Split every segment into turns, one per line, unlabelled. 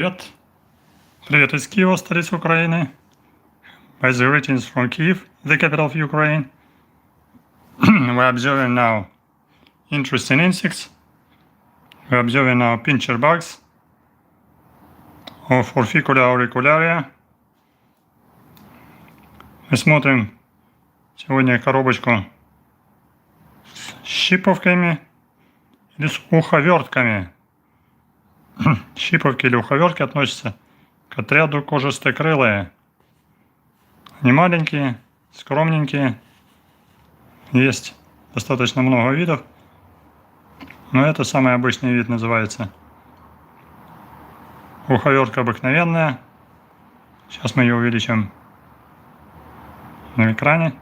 Привет. Привет из Киева, столицы Украины. By the greetings from Kyiv, the capital of Ukraine. We're observing now interesting insects. We're observing now pincher bugs of FORFICULA auricularia. Мы смотрим сегодня коробочку с щиповками или с уховертками. Щиповки или уховертки относятся к отряду кожистокрылые. Они маленькие, скромненькие. Есть достаточно много видов. Но это самый обычный вид называется уховертка обыкновенная. Сейчас мы ее увеличим на экране.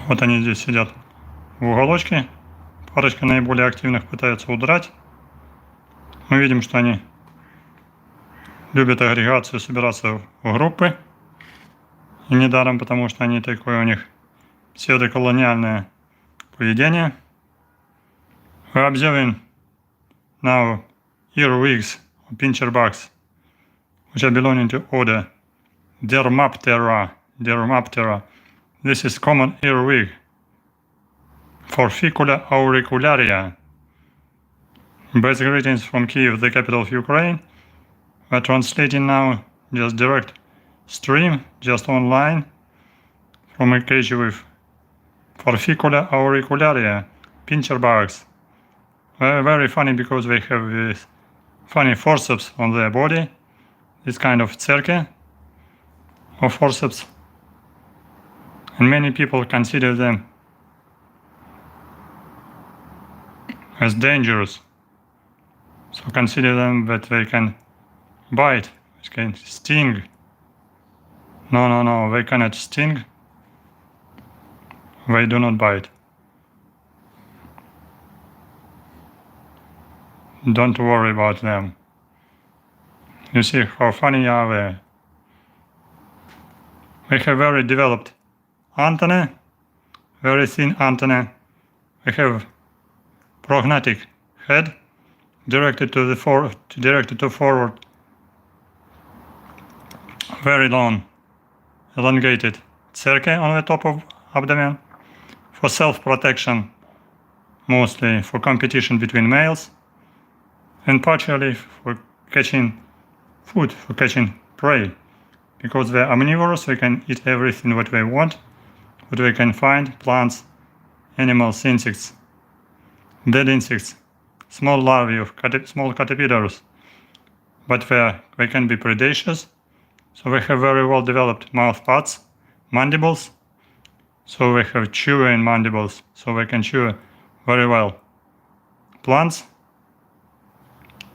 Вот они здесь сидят в уголочке. Парочка наиболее активных пытается удрать. Мы видим, что они любят агрегацию, собираться в группы. И недаром, потому что они такое у них псевдоколониальное поведение. We're observing now EARWIGS, pincher bugs, which are belonging to order DERMAPTERA. This is common earwig, FORFICULA auricularia. Best greetings from Kyiv, the capital of Ukraine. We're translating now just direct stream, just online, from a cage with FORFICULA auricularia, pincher bugs. Very funny because they have this funny forceps on their body, this kind of cerke or forceps. And many people consider them as dangerous. So consider them that they can bite, they can sting. No, they cannot sting. They do not bite. Don't worry about them. You see how funny are they? They have very developed antennae, very thin antennae. They have prognatic head directed to forward. Very long, elongated cerke on the top of abdomen for self-protection, mostly for competition between males, and partially for catching food, for catching prey. Because they're omnivorous, they can eat everything what they want, what they can find: plants, animals, insects, dead insects, small larvae of small caterpillars. But they can be predaceous, so they have very well developed mouth parts, mandibles, so they have chewing mandibles, so they can chew very well plants.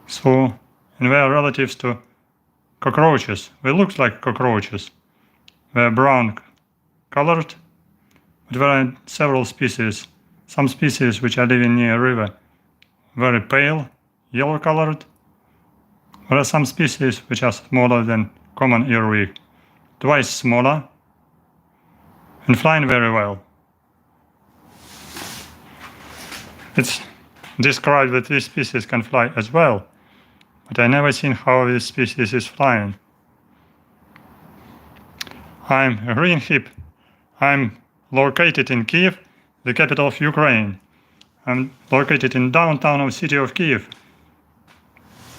So, and they are relatives to cockroaches. They look like cockroaches. They are brown colored, but there are several species. Some species which are living near a river, very pale, yellow colored. There are some species which are smaller than common earwig, twice smaller, and flying very well. It's described that this species can fly as well, but I never seen how this species is flying. I'm Green Hip. I'm located in Kyiv, the capital of Ukraine. I'm located in downtown of city of Kyiv.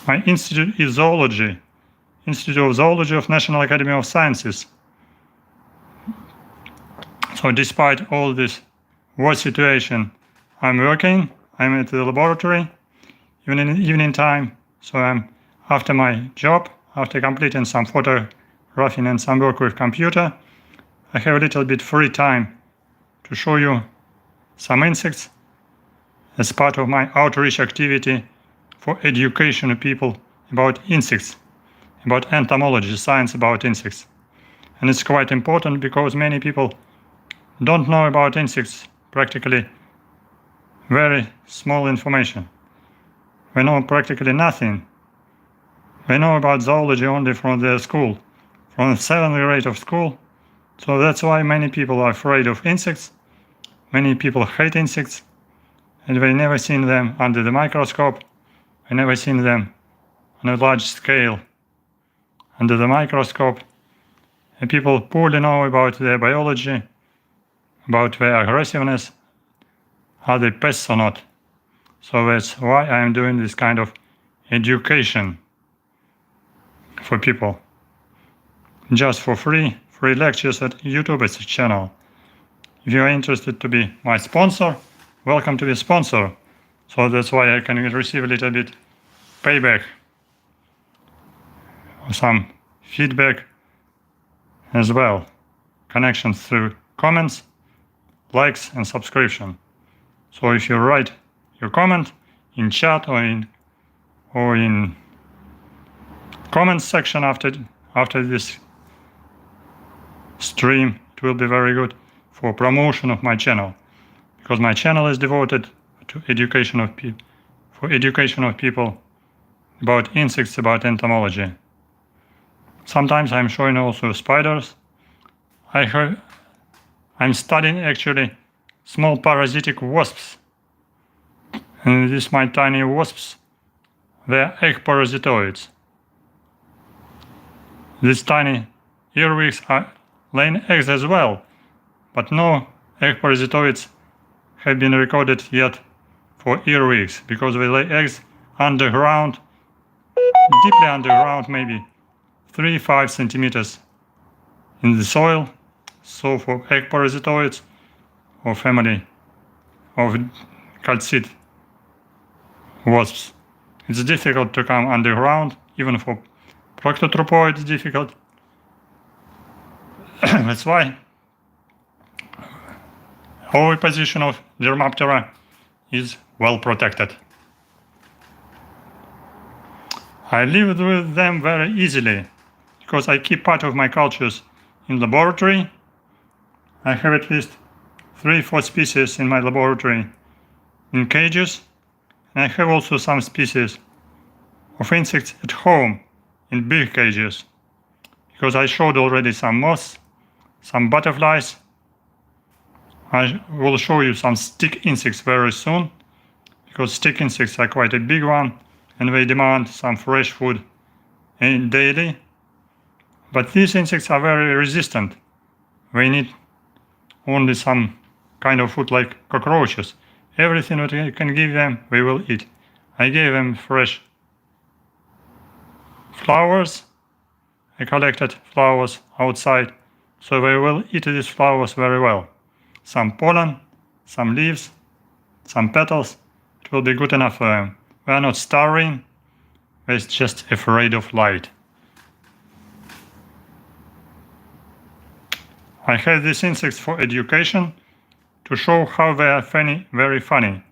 My institute is zoology, Institute of Zoology of National Academy of Sciences. So despite all this war situation, I'm working. I'm at the laboratory, even in evening time. So I'm after my job, after completing some photographing and some work with computer, I have a little bit free time to show you some insects as part of my outreach activity for education of people about insects, about entomology, science about insects. And it's quite important because many people don't know about insects, practically very small information. They know practically nothing. They know about zoology only from their school, from the 7th grade of school. So that's why many people are afraid of insects. many people hate insects and they never seen them under the microscope. I never seen them on a large scale under the microscope. And people poorly know about their biology, about their aggressiveness, are they pests or not. So that's why I am doing this kind of education for people. Just for free lectures at YouTube's channel. If you are interested to be my sponsor, welcome to be a sponsor. So that's why I can receive a little bit payback, some feedback as well. Connections through comments, likes and subscription. So if you write your comment in chat or in comments section after this stream, it will be very good for promotion of my channel, because my channel is devoted to education of people about insects, about entomology. Sometimes I'm showing also spiders. I'm studying actually small parasitic wasps, and these my tiny wasps, they're egg parasitoids. These tiny earwigs are laying eggs as well, but no egg parasitoids have been recorded yet for earwigs, because they lay eggs underground, deeply underground, maybe 3-5 centimeters in the soil. So for egg parasitoids or family of calcid wasps, it's difficult to come underground. Even for proctotropoids it's difficult. That's why our position of DERMAPTERA is well protected. I live with them very easily because I keep part of my cultures in laboratory. I have at least 3-4 species in my laboratory in cages, and I have also some species of insects at home in big cages, because I showed already some moths, some butterflies. I will show you some stick insects very soon, because stick insects are quite a big one and they demand some fresh food daily. But these insects are very resistant. They need only some kind of food like cockroaches. Everything that you can give them, they will eat. I gave them fresh flowers. I collected flowers outside, so they will eat these flowers very well. Some pollen, some leaves, some petals, it will be good enough for them. They are not starving, they're just afraid of light. I have these insects for education, to show how they are funny, very funny,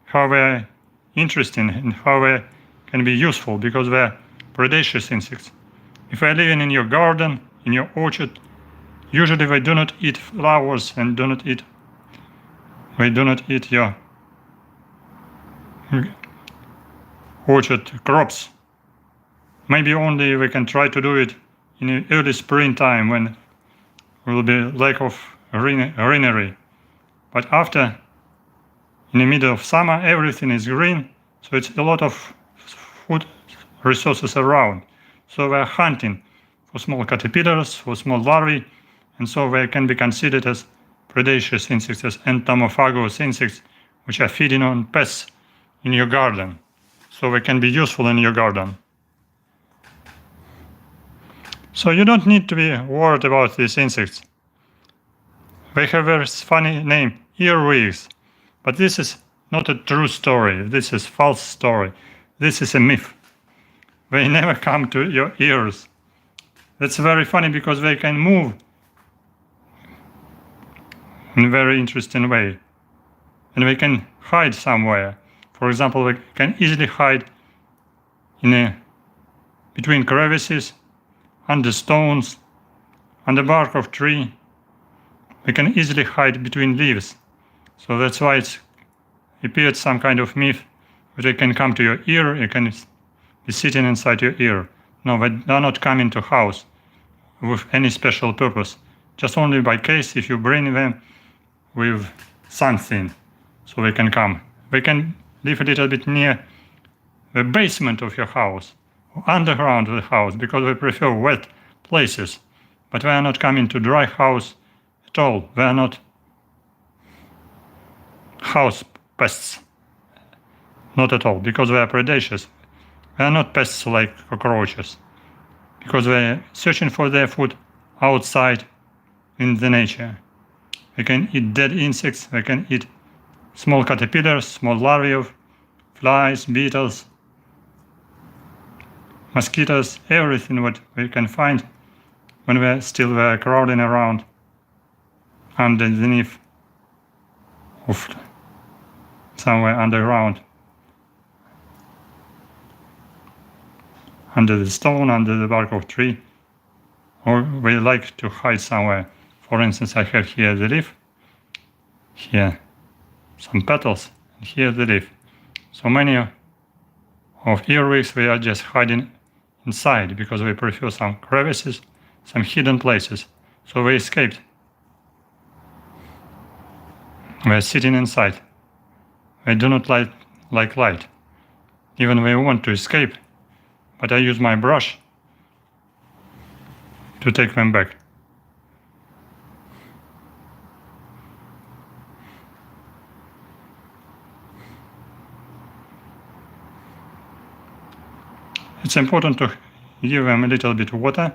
how they are interesting and how they can be useful, because they are predaceous insects. If they are living in your garden, in your orchard, usually they do not eat flowers and do not eat your orchard crops. Maybe only we can try to do it in the early springtime when there will be lack of greenery. But after, in the middle of summer, everything is green, so it's a lot of food resources around. So they are hunting for small caterpillars, for small larvae, and so they can be considered as predaceous insects, as entomophagous insects, which are feeding on pests in your garden. So they can be useful in your garden. So you don't need to be worried about these insects. They have a very funny name, EARWIGS. But this is not a true story. This is a false story. This is a myth. They never come to your ears. That's very funny because they can move in a very interesting way. And they can hide somewhere. For example, they can easily hide between crevices, under stones, on the bark of tree. They can easily hide between leaves. So that's why it appeared some kind of myth that they can come to your ear, you can be sitting inside your ear. No, they are not coming to house with any special purpose. Just only by case, if you bring them with something so they can come. They can live a little bit near the basement of your house or underground of the house because they prefer wet places. But they are not coming to dry house at all. They are not house pests. Not at all, because they are predators. They are not pests like cockroaches, because they are searching for their food outside in the nature. They can eat dead insects, they can eat small caterpillars, small larvae of flies, beetles, mosquitoes, everything what we can find when we're still crowding around underneath of somewhere underground, under the stone, under the bark of tree, or we like to hide somewhere. For instance, I have here the leaf, here some petals, and here the leaf. So many of earwigs, they are just hiding inside because they prefer some crevices, some hidden places. So they escaped. They are sitting inside. They do not like light. Even they want to escape, but I use my brush to take them back. It's important to give them a little bit of water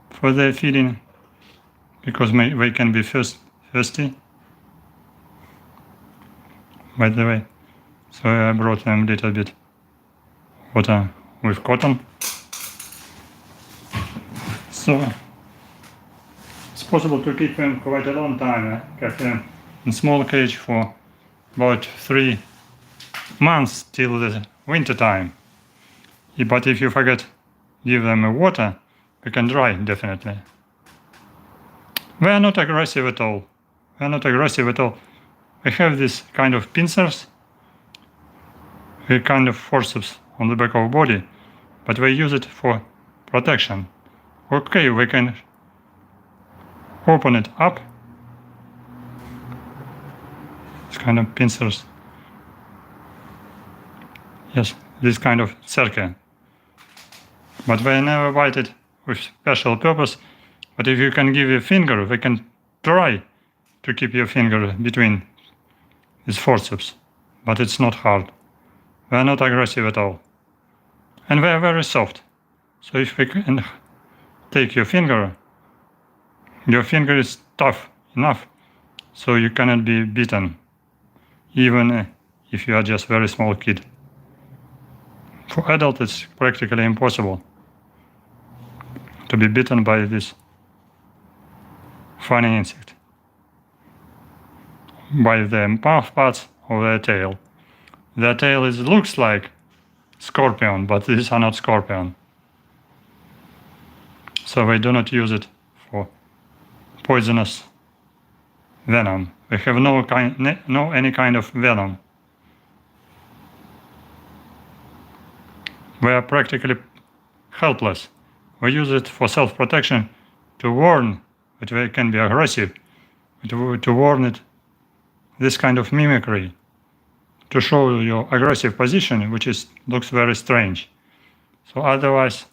for their feeding, because they can be thirsty. By the way, so I brought them a little bit water with cotton. So it's possible to keep them quite a long time. I kept them in small cage for about 3 months till the winter time. But if you forget give them water, they can dry definitely. They are not aggressive at all. They are not aggressive at all. They have this kind of pincers, a kind of forceps on the back of body, but they use it for protection. Okay, we can open it up. This kind of pincers. Yes, this kind of circle. But they never bite it with special purpose. But if you can give your finger, they can try to keep your finger between these forceps. But it's not hard. They are not aggressive at all. And they are very soft. So if we can take your finger is tough enough so you cannot be bitten, even if you are just very small kid. For adult, it's practically impossible to be bitten by this funny insect, by their mouth parts or their tail. Their tail looks like scorpion, but these are not scorpion. So they do not use it for poisonous venom. They have no any kind of venom. They are practically helpless. We use it for self-protection, to warn that they can be aggressive, to warn it this kind of mimicry, to show your aggressive position, which looks very strange. So otherwise,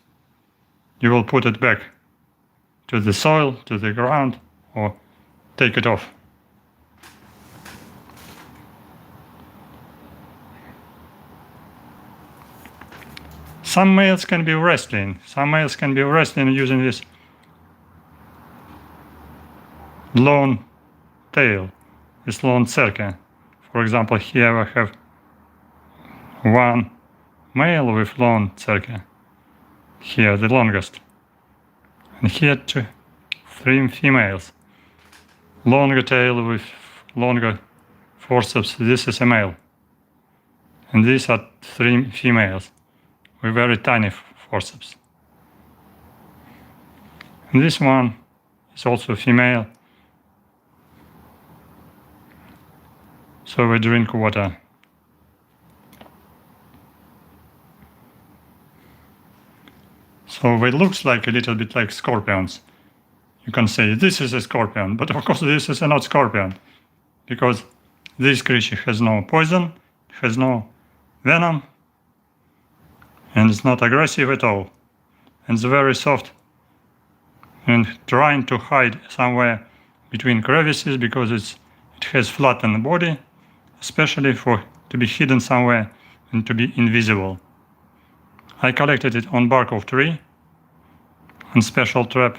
you will put it back to the soil, to the ground, or take it off. Some males can be wrestling. Some males can be wrestling using this long tail, this long circle. For example, here I have one male with long circle. Here the longest. And here 3 females. Longer tail with longer forceps. This is a male. And these are 3 females with very tiny forceps. And this one is also female. So we drink water. So it looks like a little bit like scorpions. You can say this is a scorpion, but of course this is not scorpion. because this creature has no poison, has no venom, and it's not aggressive at all. And it's very soft and trying to hide somewhere between crevices because it has flattened body, especially to be hidden somewhere and to be invisible. I collected it on bark of tree on special trap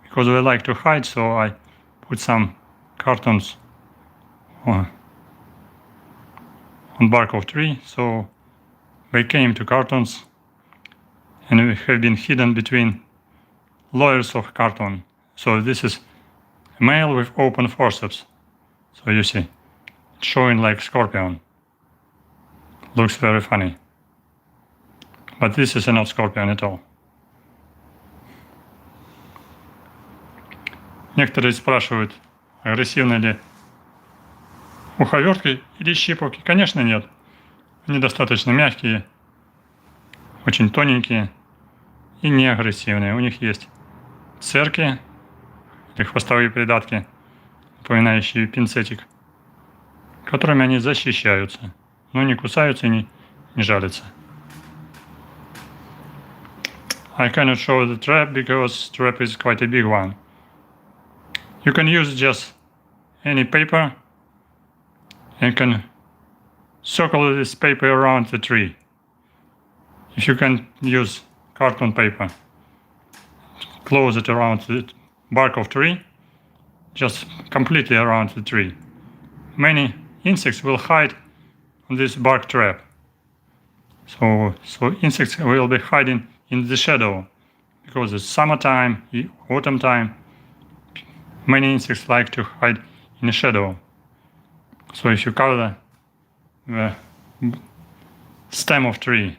because they like to hide, so I put some cartons on bark of tree, so they came to cartons and we have been hidden between layers of carton. So this is a male with open forceps. So you see, it's showing like scorpion. Looks very funny. But this is not scorpion at all. Некоторые спрашивают, агрессивны ли уховертки или щиповки. Конечно, нет. Они достаточно мягкие, очень тоненькие и не агрессивные. У них есть церки или хвостовые придатки, напоминающие пинцетик, которыми они защищаются, но не кусаются и не жалятся. I cannot show the trap because trap is quite a big one. You can use just any paper and can circle this paper around the tree. If you can use carton paper, close it around the bark of tree, just completely around the tree. Many insects will hide on this bark trap. So insects will be hiding in the shadow because it's summertime, autumn time. Many insects like to hide in the shadow. So if you cover the stem of tree,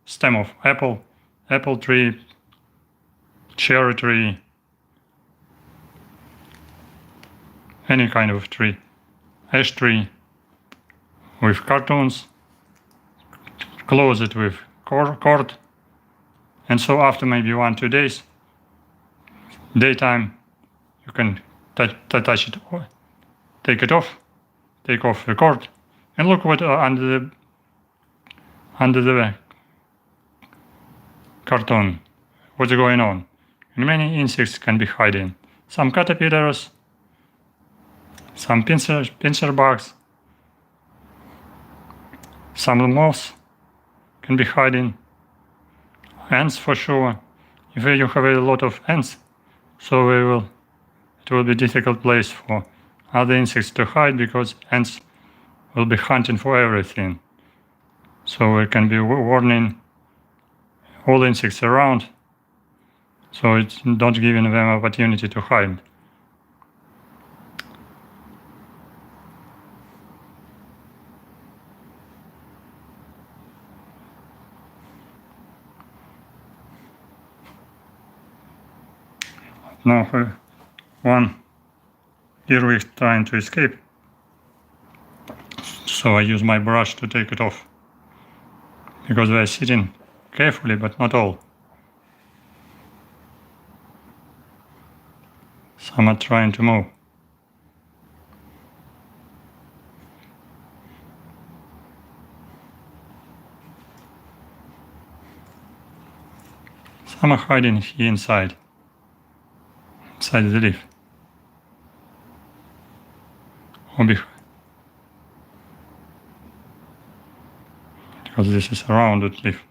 stem of apple tree, cherry tree, any kind of tree, ash tree, with cartons, close it with cord, and so after maybe 1-2 days, daytime, you can touch it, take it off, take off the cord, and look what under the carton, what's going on. And many insects can be hiding. Some caterpillars, some pincer bugs, some moths can be hiding. Ants for sure. If you have a lot of ants, so it will be a difficult place for other insects to hide because ants will be hunting for everything. So it can be warning all insects around, so it's not giving them opportunity to hide. Now one earwig trying to escape, so I use my brush to take it off, because they are sitting carefully, but not all. Some are trying to move. Some are hiding here inside the leaf. Or behind. Because this is a rounded leaf.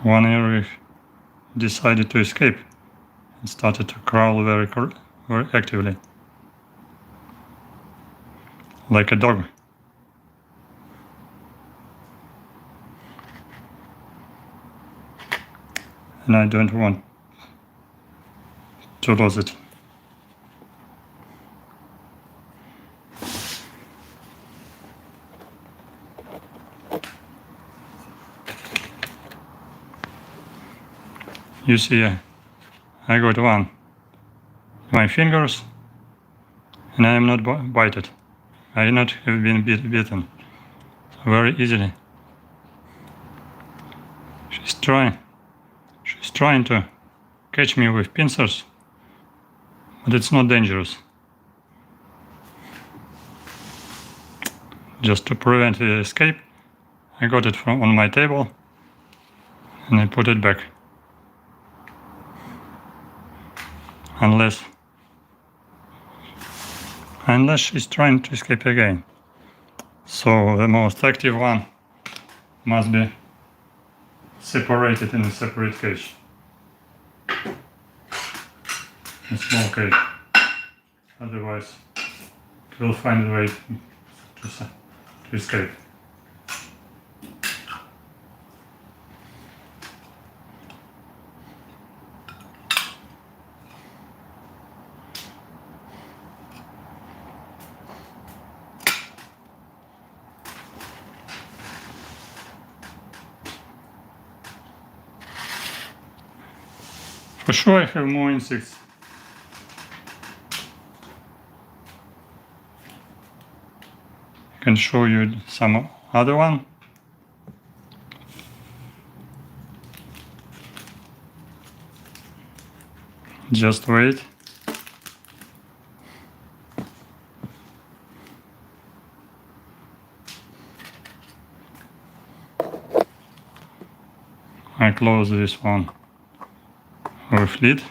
One earwig decided to escape and started to crawl very actively, like a dog. And I don't want to lose it. You see, I got one. My fingers, and I am not bited. I not have been beaten very easily. She's trying to catch me with pincers, but it's not dangerous. Just to prevent the escape, I got it from on my table and I put it back. Unless she's trying to escape again. So the most active one must be separated in a separate cage. A small cage. Otherwise it will find a way to escape. For sure I have more insects. I can show you some other one. Just wait. I close this one with lid.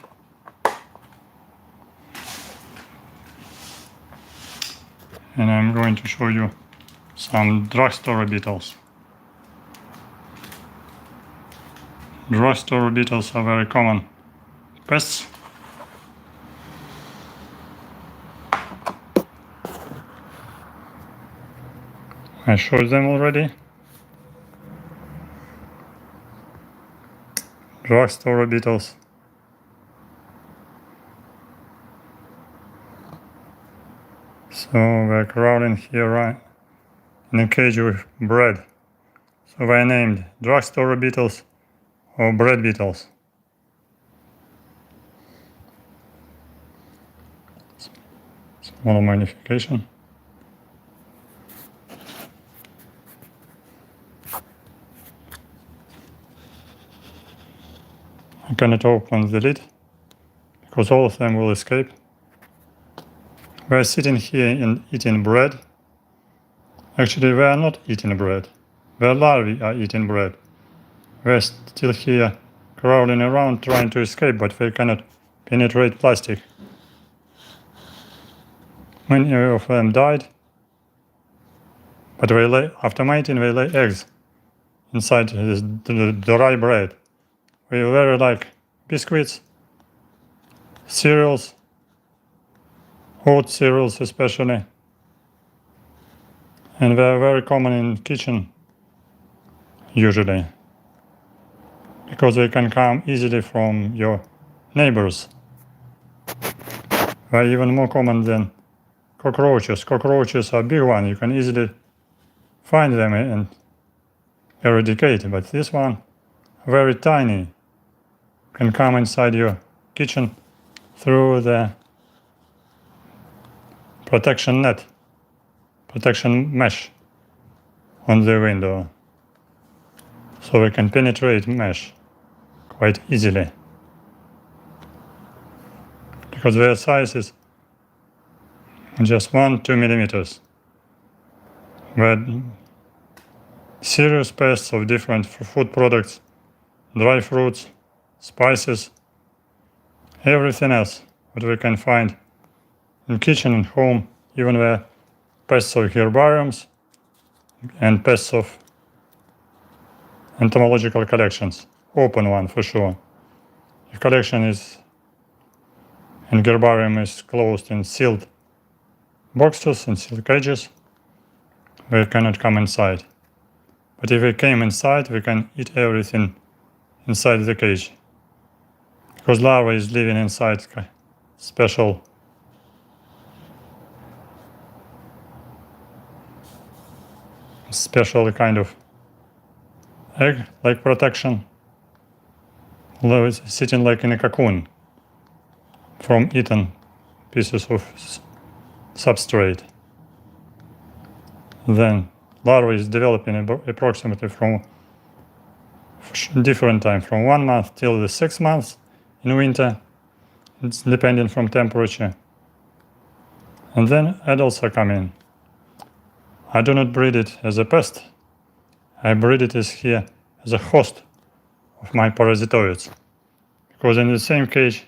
And I'm going to show you some drugstore beetles. Drugstore beetles are very common pests. I showed them already. Drugstore beetles. So we're crowding here right in a cage with bread. So they're named drugstore beetles or bread beetles. Small magnification. I cannot open the lid because all of them will escape. We are sitting here and eating bread. Actually, we are not eating bread. The larvae are eating bread. We are still here crawling around trying to escape, but they cannot penetrate plastic. Many of them died, but they lay, after mating they lay eggs inside this dry bread. They very like biscuits, cereals, oat cereals especially, and they are very common in kitchen usually because they can come easily from your neighbors. They are even more common than cockroaches. Cockroaches are big one, you can easily find them and eradicate, but this one very tiny, can come inside your kitchen through the protection net, protection mesh on the window. So we can penetrate mesh quite easily. Because their size is just 1-2 millimeters. But serious pests of different food products, dry fruits, spices, everything else that we can find in kitchen and home, even the pests of herbariums and pests of entomological collections. Open one for sure. If collection is and herbarium is closed in sealed boxes and sealed cages, they cannot come inside. But if they came inside, we can eat everything inside the cage. Because larva is living inside special kind of egg like protection. Although it's sitting like in a cocoon from eaten pieces of substrate. Then larva is developing approximately from different time, from 1 month till the 6 months in winter. It's depending from temperature. And then adults are coming. I do not breed it as a pest. I breed it as here as a host of my parasitoids. Because in the same cage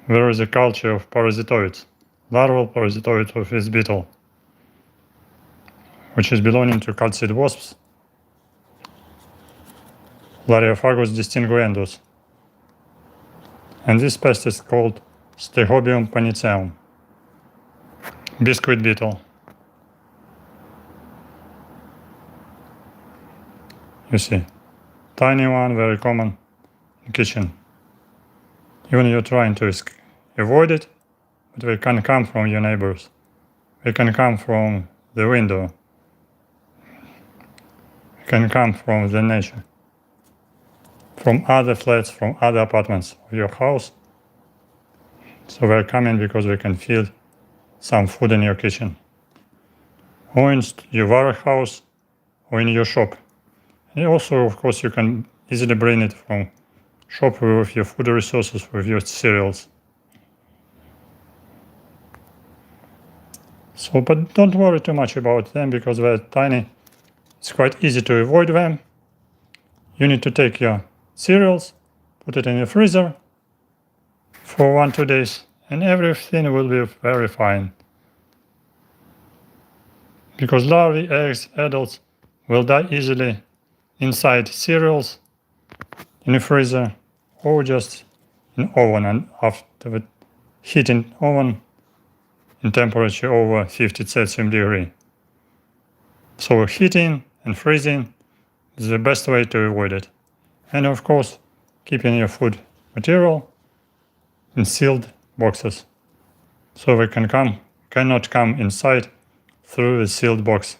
there is a culture of parasitoids, larval parasitoids of this beetle, which is belonging to calcid wasps, Lariophagus distinguendus. And this pest is called Stegobium paniceum, biscuit beetle. You see, tiny one, very common in kitchen. Even you're trying to avoid it, but they can come from your neighbors. They can come from the window. They can come from the nature, from other flats, from other apartments of your house. So they're coming because they can feel some food in your kitchen, or in your warehouse, or in your shop. And also, of course, you can easily bring it from shop with your food resources, with your cereals. So, but don't worry too much about them because they're tiny. It's quite easy to avoid them. You need to take your cereals, put it in your freezer for 1-2 days, and everything will be very fine. Because larvae, eggs, adults will die easily inside cereals, in the freezer, or just in oven, and after the heating oven in temperature over 50 Celsius degree. So heating and freezing is the best way to avoid it. And of course, keeping your food material in sealed boxes, so they cannot come inside through the sealed box,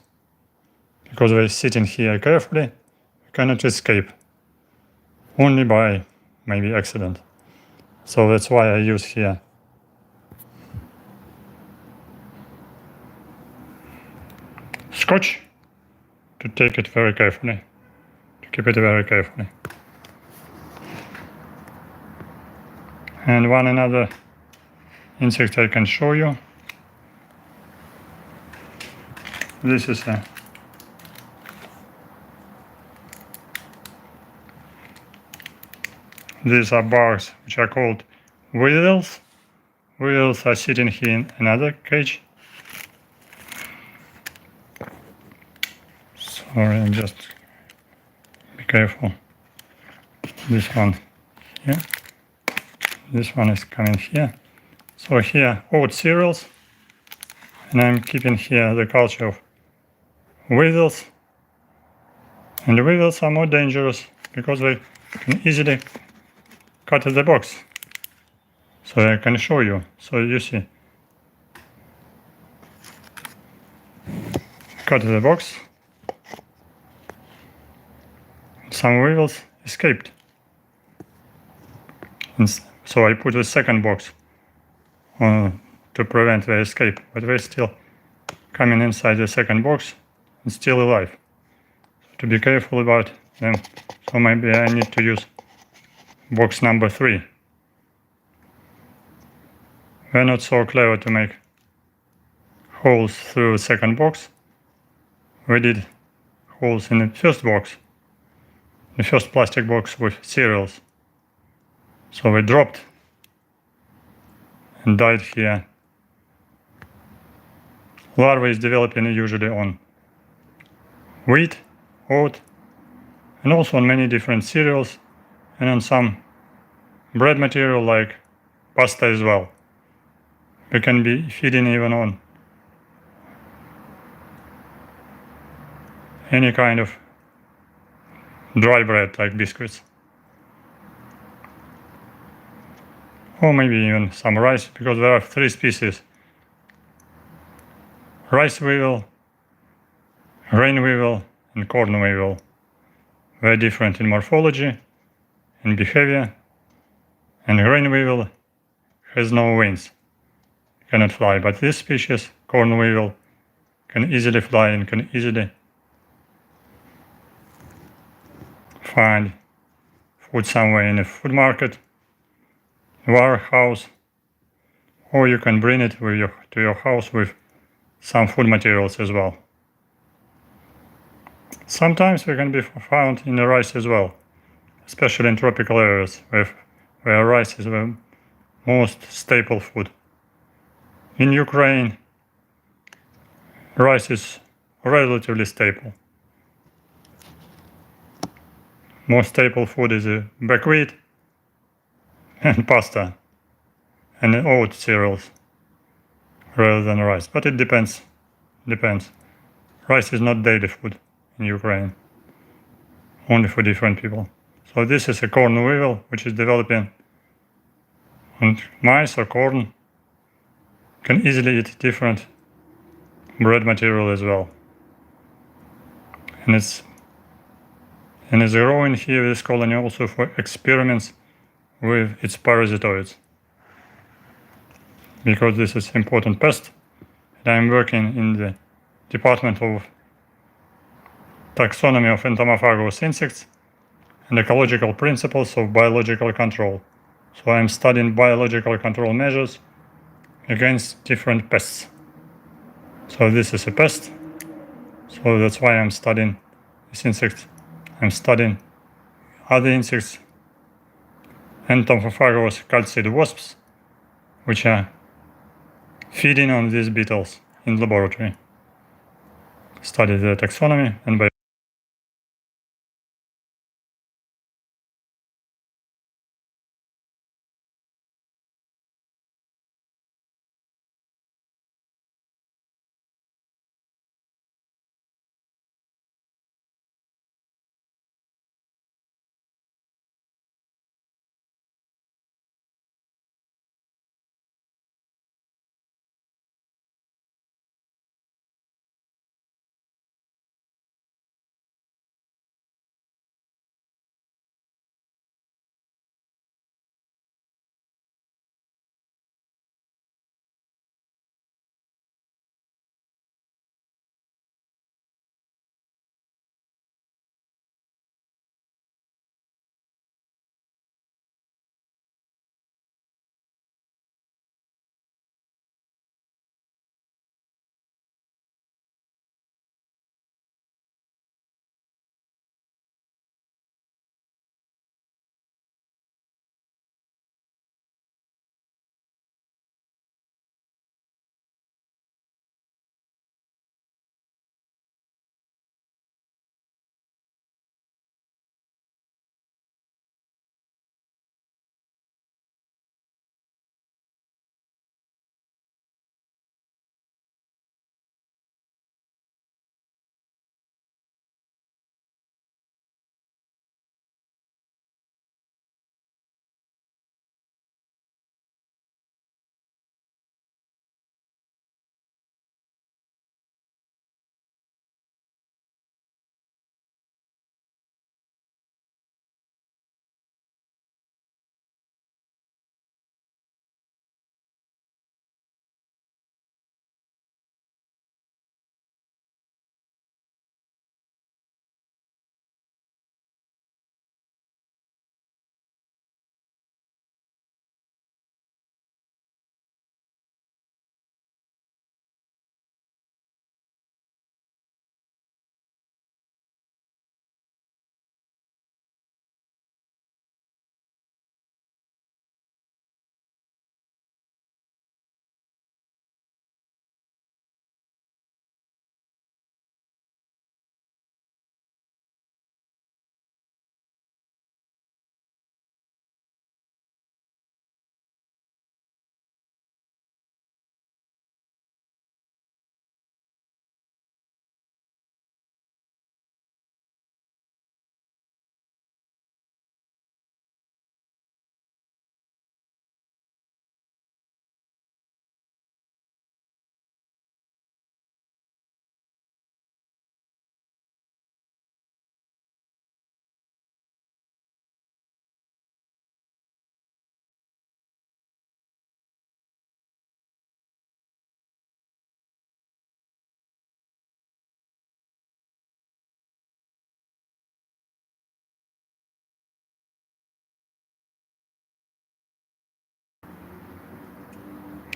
because they're sitting here carefully, they cannot escape, only by maybe accident. So that's why I use here scotch to take it very carefully, to keep it very carefully. And one another insect I can show you. This is these are bugs which are called weevils. Weevils are sitting here in another cage. Sorry, just be careful. This one here. This one is coming here. So here oat cereals, and I'm keeping here the culture of weevils. And the weevils are more dangerous because they can easily cut the box. So I can show you. So you see, cut the box. Some weevils escaped. And so I put the second box to prevent their escape, but they're still coming inside the second box and still alive. So to be careful about them, so maybe I need to use box number 3. We're not so clever to make holes through the second box. We did holes in the first box, the first plastic box with cereals. So we dropped and died here. Larvae is developing usually on wheat, oat, and also on many different cereals, and on some bread material like pasta as well. We can be feeding even on any kind of dry bread like biscuits. Or maybe even some rice, because there are 3 species: rice weevil, grain weevil, and corn weevil. Very different in morphology and behavior. And grain weevil has no wings, cannot fly, but this species, corn weevil, can easily fly and can easily find food somewhere in a food market, warehouse, or you can bring it with to your house with some food materials as well. Sometimes they can be found in the rice as well, especially in tropical areas where rice is the most staple food. In Ukraine, rice is relatively staple. Most staple food is buckwheat and pasta and oat cereals rather than rice, but it depends. Rice is not daily food in Ukraine, only for different people. So this is a corn weevil which is developing, and mice or corn can easily eat different bread material as well. And it's growing here this colony also for experiments with its parasitoids, because this is important pest, and I'm working in the Department of Taxonomy of entomophagous insects and ecological principles of biological control. So I'm studying biological control measures against different pests. So this is a pest, so that's why I'm studying this insect. I'm studying other insects, entomophagous calcid wasps, which are feeding on these beetles in laboratory. Study the taxonomy and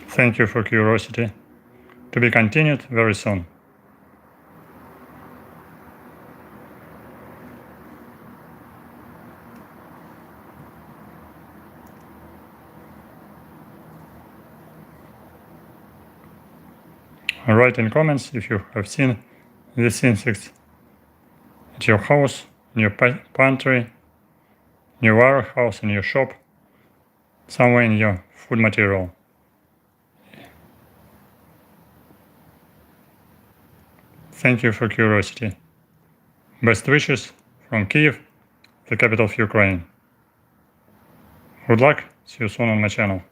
Thank you for curiosity. To be continued very soon. Write in comments if you have seen these insects at your house, in your pantry, in your warehouse, in your shop, somewhere in your food material. Thank you for curiosity. Best wishes from Kyiv, the capital of Ukraine. Good luck, see you soon on my channel.